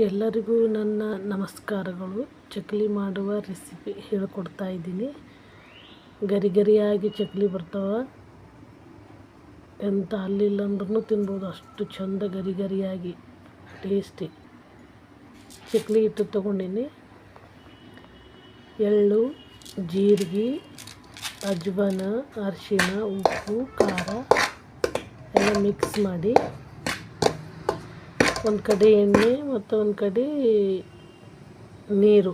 ಎಲ್ಲರಿಗೂ ನನ್ನ ನಮಸ್ಕಾರಗಳು. ಚಕ್ಕಲಿ ಮಾಡುವ ರೆಸಿಪಿ ಹೇಳಿಕೊಡ್ತಾ ಇದ್ದೀನಿ. ಗರಿ ಗರಿಯಾಗಿ ಚಕ್ಕಲಿ ಬರ್ತಾವೆ. ಎಂಥ ಹಲ್ಲಿಲ್ಲ ಅಂದ್ರೂ ತಿನ್ಬೋದು, ಅಷ್ಟು ಚಂದ ಗರಿ ಗರಿಯಾಗಿ ಟೇಸ್ಟಿ ಚಕ್ಕಲಿ ಹಿಟ್ಟು ತೊಗೊಂಡಿನಿ. ಎಳ್ಳು, ಜೀರಿಗೆ, ಅಜ್ವಾನ, ಅರಿಶಿಣ, ಉಪ್ಪು, ಖಾರ ಎಲ್ಲ ಮಿಕ್ಸ್ ಮಾಡಿ ಒಂದು ಕಡೆ ಎಣ್ಣೆ ಮತ್ತು ಒಂದು ಕಡೆ ನೀರು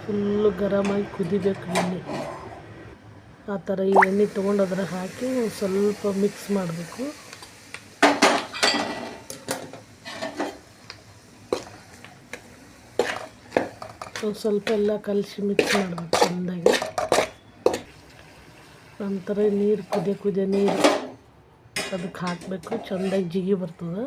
ಫುಲ್ಲು ಗರಮಾಗಿ ಕುದಿಬೇಕು. ಎಣ್ಣೆ ಆ ಥರ ಈ ಎಣ್ಣೆ ತೊಗೊಂಡು ಅದ್ರಾಗ ಹಾಕಿ ಸ್ವಲ್ಪ ಮಿಕ್ಸ್ ಮಾಡಬೇಕು. ಒಂದು ಸ್ವಲ್ಪ ಎಲ್ಲ ಕಲಸಿ ಮಿಕ್ಸ್ ಮಾಡಬೇಕು ಚೆಂದಾಗಿ. ನಂತರ ನೀರು ಕುದಿಯ ನೀರು ಅದಕ್ಕೆ ಹಾಕಬೇಕು. ಚೆಂದಾಗಿ ಜಿಗಿ ಬರ್ತದೆ.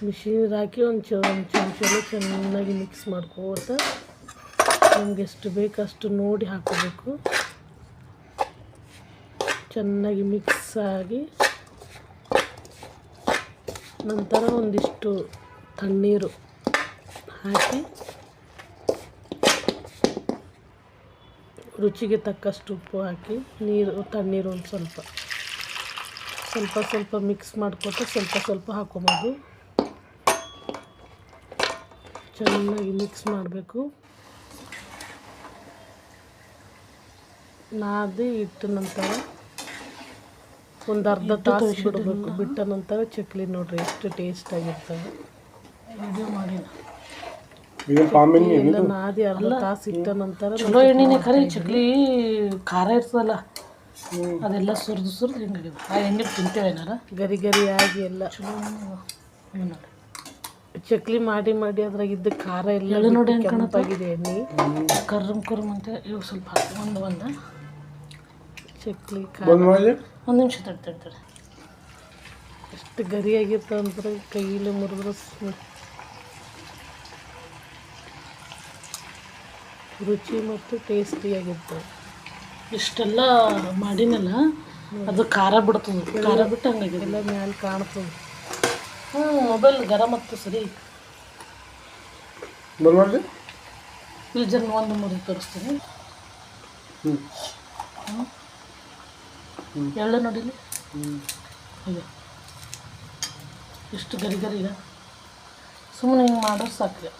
ಮಿಷಿನಿಗೆ ಹಾಕಿ ಒಂದು ಚಮಚಲ್ಲಿ ಚೆನ್ನಾಗಿ ಮಿಕ್ಸ್ ಮಾಡ್ಕೋತ ನಮ್ಗೆ ಎಷ್ಟು ಬೇಕು ಅಷ್ಟು ನೋಡಿ ಹಾಕೋಬೇಕು. ಚೆನ್ನಾಗಿ ಮಿಕ್ಸ್ ಆಗಿ ನಂತರ ಒಂದಿಷ್ಟು ತಣ್ಣೀರು ಹಾಕಿ ರುಚಿಗೆ ತಕ್ಕಷ್ಟು ಉಪ್ಪು ಹಾಕಿ ತಣ್ಣೀರು ಒಂದು ಸ್ವಲ್ಪ ಮಿಕ್ಸ್ ಮಾಡ್ಕೊತ ಸ್ವಲ್ಪ ಹಾಕೋಬೋದು. ಚೆನ್ನಾಗಿ ಮಿಕ್ಸ್ ಮಾಡಬೇಕು. ನಾದಿ ಇಟ್ಟ ನಂತರ ಒಂದು ಅರ್ಧ ತಾಸು ಬಿಡಬೇಕು. ಬಿಟ್ಟ ನಂತರ ಚಕ್ಕಲಿ ನೋಡ್ರಿ ಎಷ್ಟು ಟೇಸ್ಟಾಗಿರ್ತವೆ. ವಿಡಿಯೋ ಮಾಡಿ ಎಲ್ಲ ನಾದಿ ಅರ್ಧ ತಾಸು ಇಟ್ಟ ನಂತರ ಚಲೋ ಎಣ್ಣೆನೇ ಖರೆ. ಚಕ್ಕಲಿ ಖಾರ ಇರ್ತದಲ್ಲ ಅದೆಲ್ಲ ಸುರಿದು ಹಿಂಗೆ ಆ ಎಣ್ಣೆ ತಿಂತೇವೆ ಏನಾರ ಗರಿ ಗರಿಯಾಗಿ ಎಲ್ಲ ಚಲೋ. ಚಕ್ಕಲಿ ಮಾಡಿ ಅದ್ರಾಗಿದ್ದ ಖಾರ ಎಲ್ಲ ನೋಡಿ ಕೆಂಪಾಗಿದೆ. ಎಣ್ಣೆ ಕರ್ರಮ್ ಅಂತ ಇವು ಸ್ವಲ್ಪ ಹಾಕಿ ಒಂದು ಚಕ್ಕಲಿ ಖಾರ ಒಂದು ನಿಮಿಷ ತಡ್ತಾರೆ. ಎಷ್ಟು ಗರಿಯಾಗಿರ್ತವೆ ಅಂದ್ರೆ ಕೈಯಲ್ಲಿ ಮುರಿದ್ರೆ ರುಚಿ ಮತ್ತು ಟೇಸ್ಟಿಯಾಗಿರ್ತವೆ. ಇಷ್ಟೆಲ್ಲ ಮಾಡಿನಲ್ಲ ಅದು ಖಾರ ಬಿಡ್ತದೆ. ಖಾರ ಬಿಟ್ಟು ಹಂಗಾಗಿದೆ ಎಲ್ಲ ಮ್ಯಾಲೆ ಕಾಣ್ತದೆ. ಮೊಬೈಲ್ ಗರಂ ಮತ್ತು ಸರಿ ಫ್ರಿಜ್ಜನ್ನು ಒಂದು ಮುರಿ ತೋರಿಸ್ತೀನಿ. ಎಳ್ಳು ನೋಡಿಲಿ ಇದೆ ಇಷ್ಟು ಗರಿ ಈಗ ಸುಮ್ಮನೆ ಹಿಂಗೆ ಮಾಡೋದು ಸಾಕು.